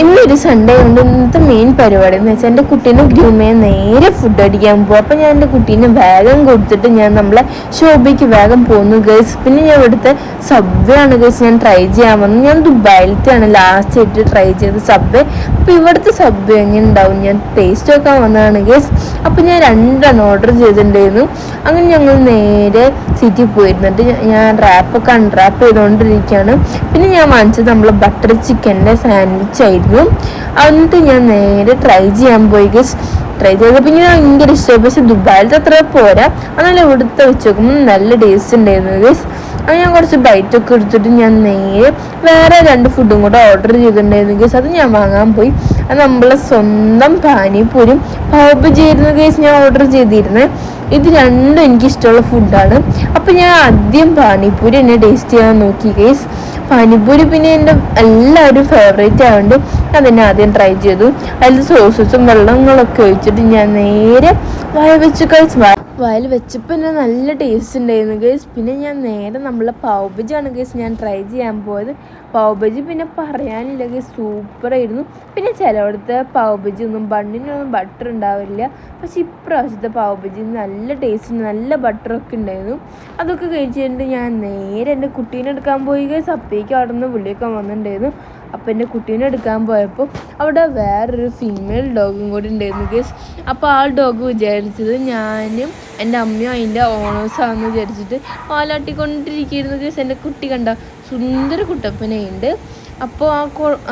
ഇന്നൊരു സൺഡേ കൊണ്ട് ഇന്നത്തെ മെയിൻ പരിപാടി എന്ന് വെച്ചാൽ എൻ്റെ കുട്ടീനെ ഗ്രൂം ചെയ്യാൻ നേരെ ഫുഡ് അടിക്കാൻ പോകും. അപ്പം ഞാൻ എൻ്റെ കുട്ടീനെ വേഗം കൊടുത്തിട്ട് ഞാൻ നമ്മളെ ഷോപ്പിലേക്ക് വേഗം പോകുന്നു ഗേൾസ്. പിന്നെ ഞാൻ ഇവിടുത്തെ സബ്വേ ആണ് ഗേൾസ് ഞാൻ ട്രൈ ചെയ്യാൻ വന്നു. ഞാൻ ദുബായിലത്തെയാണ് ലാസ്റ്റ് ആയിട്ട് ട്രൈ ചെയ്ത് സബ്വേ. അപ്പോൾ ഇവിടുത്തെ സബ്വേ എങ്ങനെ ഉണ്ടാവും ഞാൻ ടേസ്റ്റ് നോക്കാൻ വന്നതാണ് ഗേൾസ്. അപ്പോൾ ഞാൻ 2 ഓർഡർ ചെയ്തിട്ടുണ്ടായിരുന്നു. അങ്ങനെ ഞങ്ങൾ നേരെ സിറ്റി പോയിരുന്നിട്ട് ഞാൻ റാപ്പൊക്കെ അൺറാപ്പ് ചെയ്തുകൊണ്ടിരിക്കുകയാണ്. പിന്നെ ഞാൻ വാങ്ങിച്ചത് നമ്മൾ ബട്ടർ ചിക്കൻ്റെ സാൻഡ്വിച്ച് ആയിരുന്നു. എന്നിട്ട് ഞാൻ നേരെ ട്രൈ ചെയ്യാൻ പോയി ഗസ്. ട്രൈ ചെയ്തപ്പോൾ ഇങ്ങനെ ഭയങ്കര ഇഷ്ടമായി. പക്ഷെ ദുബായിലത്തെ അത്ര പോരാ, എന്നാലും ഇവിടുത്തെ വെച്ച് നോക്കുമ്പോൾ നല്ല ടേസ്റ്റ് ഉണ്ടായിരുന്നു ഗസ്. അത് ഞാൻ കുറച്ച് ബൈറ്റൊക്കെ എടുത്തിട്ട് ഞാൻ നേരെ വേറെ 2 ഫുഡും കൂടെ ഓർഡർ ചെയ്തിട്ടുണ്ടായിരുന്നു ഗേസ്. അത് ഞാൻ വാങ്ങാൻ പോയി. അത് നമ്മളെ സ്വന്തം പാനിപ്പൂരും പാവബജി ആയിരുന്നു ഗേസ് ഞാൻ ഓർഡർ ചെയ്തിരുന്നത്. ഇത് രണ്ടും എനിക്കിഷ്ടമുള്ള ഫുഡാണ്. അപ്പം ഞാൻ ആദ്യം പാനിപ്പൂരി എന്നെ ടേസ്റ്റ് ചെയ്യാൻ നോക്കി ഗേസ്. പാനിപ്പൂരി പിന്നെ എൻ്റെ എല്ലാവരും ഫേവറേറ്റ് ആയതുകൊണ്ട് അതെന്നെ ആദ്യം ട്രൈ ചെയ്തു. അതിൽ സോസസും വെള്ളങ്ങളൊക്കെ ഒഴിച്ചിട്ട് ഞാൻ നേരെ വായ വെച്ച് കഴിച്ചു. വായിൽ വെച്ചപ്പോൾ തന്നെ നല്ല ടേസ്റ്റ് ഉണ്ടായിരുന്നു ഗേസ്. പിന്നെ ഞാൻ നേരെ നമ്മളെ പാവബജിയാണ് ഗേസ് ഞാൻ ട്രൈ ചെയ്യാൻ പോയത്. പാവബജി പിന്നെ പറയാനില്ല ഗേസ്, സൂപ്പറായിരുന്നു. പിന്നെ ചിലവിടുത്തെ പാവബജി ഒന്നും ബണ്ണിനൊന്നും ബട്ടർ ഉണ്ടാവില്ല. പക്ഷെ ഇപ്രാവശ്യത്തെ പാവബജി നല്ല ടേസ്റ്റ്, നല്ല ബട്ടറൊക്കെ ഉണ്ടായിരുന്നു. അതൊക്കെ കഴിച്ചിട്ട് ഞാൻ നേരെ എൻ്റെ കുട്ടീനെ എടുക്കാൻ പോയി ഗേസ്. അപ്പേക്ക് അവിടെ നിന്ന് വിളിയൊക്കെ വന്നിട്ടുണ്ടായിരുന്നു. അപ്പോൾ എൻ്റെ കുട്ടീനെ എടുക്കാൻ പോയപ്പോൾ അവിടെ വേറൊരു ഫീമെയിൽ ഡോഗും കൂടി ഉണ്ടായിരുന്നു ഗേസ്. അപ്പോൾ ആ ഡോഗ് വിചാരിച്ചത് ഞാനും എൻ്റെ അമ്മയും അതിൻ്റെ ഓണേഴ്സാണെന്ന് വിചാരിച്ചിട്ട് വാലാട്ടിക്കൊണ്ടിരിക്കുകയായിരുന്നു ഗേസ്. എൻ്റെ കുട്ടി കണ്ട സുന്ദര കുട്ടപ്പനുണ്ട്. അപ്പോൾ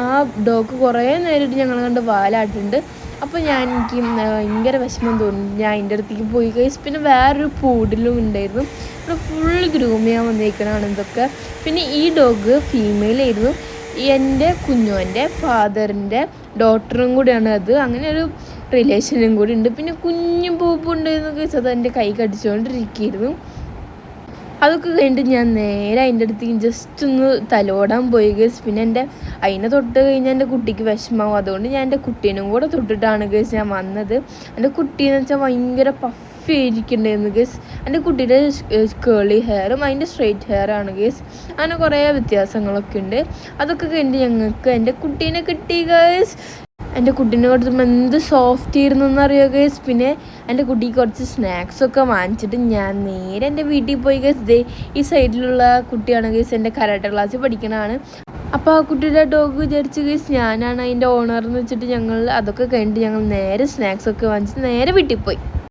ആ ഡോഗ് കുറേ നേരിട്ട് ഞങ്ങൾ കണ്ട് വാലാട്ടുണ്ട്. അപ്പോൾ എനിക്ക് ഭയങ്കര വിഷമം തോന്നി. ഞാൻ അതിൻ്റെ അടുത്തേക്ക് പോയി ഗേസ്. പിന്നെ വേറൊരു പൂഡിലും ഉണ്ടായിരുന്നു. ഫുൾ ഗ്രൂം ചെയ്യാൻ വന്നിരിക്കണതാണ് ഇതൊക്കെ. പിന്നെ ഈ ഡോഗ് ഫീമെയിലായിരുന്നു. എൻ്റെ കുഞ്ഞുവൻ്റെ ഫാദറിൻ്റെ ഡോട്ടറും കൂടിയാണ് അത്. അങ്ങനെ ഒരു റിലേഷനും കൂടി ഉണ്ട്. പിന്നെ കുഞ്ഞും പൂപ്പുണ്ടായിരുന്നു ഗേസ്. അത് എൻ്റെ കൈ കടിച്ചുകൊണ്ടിരിക്കുകയായിരുന്നു. അതൊക്കെ കഴിഞ്ഞിട്ട് ഞാൻ നേരെ അതിൻ്റെ അടുത്തേക്ക് ജസ്റ്റ് ഒന്ന് തലോടാൻ പോയി ഗേസ്. പിന്നെ അതിനെ തൊട്ട് കഴിഞ്ഞാൽ എൻ്റെ കുട്ടിക്ക് വിഷമാവും. അതുകൊണ്ട് ഞാൻ എൻ്റെ കുട്ടീനും കൂടെ തൊട്ടിട്ടാണ് ഗേസ് ഞാൻ വന്നത്. എൻ്റെ കുട്ടീന്ന് വെച്ചാൽ ഭയങ്കര പഫി ആയിരിക്കുന്നുണ്ടായിരുന്നു ഗേസ്. എൻ്റെ കുട്ടിയുടെ കേളി ഹെയറും അതിൻ്റെ സ്ട്രെയിറ്റ് ഹെയറാണ് ഗേസ്. അങ്ങനെ കുറേ വ്യത്യാസങ്ങളൊക്കെ ഉണ്ട്. അതൊക്കെ കഴിഞ്ഞിട്ട് ഞങ്ങൾക്ക് എൻ്റെ കുട്ടീനെ കിട്ടി ഗേസ്. എൻ്റെ കുട്ടീനെ കൊടുത്തപ്പോൾ എന്ത് സോഫ്റ്റ് ആയിരുന്നു എന്നറിയോ ഗേസ്. പിന്നെ എൻ്റെ കുട്ടിക്ക് കുറച്ച് സ്നാക്സൊക്കെ വാങ്ങിച്ചിട്ട് ഞാൻ നേരെ എൻ്റെ വീട്ടിൽ പോയി ഗേസ്. ഈ സൈഡിലുള്ള കുട്ടിയാണ് ഗേസ്, എൻ്റെ കരാട്ടെ ക്ലാസ്സിൽ പഠിക്കണതാണ്. അപ്പോൾ ആ കുട്ടിയുടെ ഡോഗ് വിചാരിച്ച് ഗേസ് ഞാനാണ് അതിൻ്റെ ഓണർ എന്ന് വെച്ചിട്ട് അതൊക്കെ കഴിഞ്ഞിട്ട് ഞങ്ങൾ നേരെ സ്നാക്സൊക്കെ വാങ്ങിച്ചിട്ട് നേരെ വീട്ടിൽ പോയി.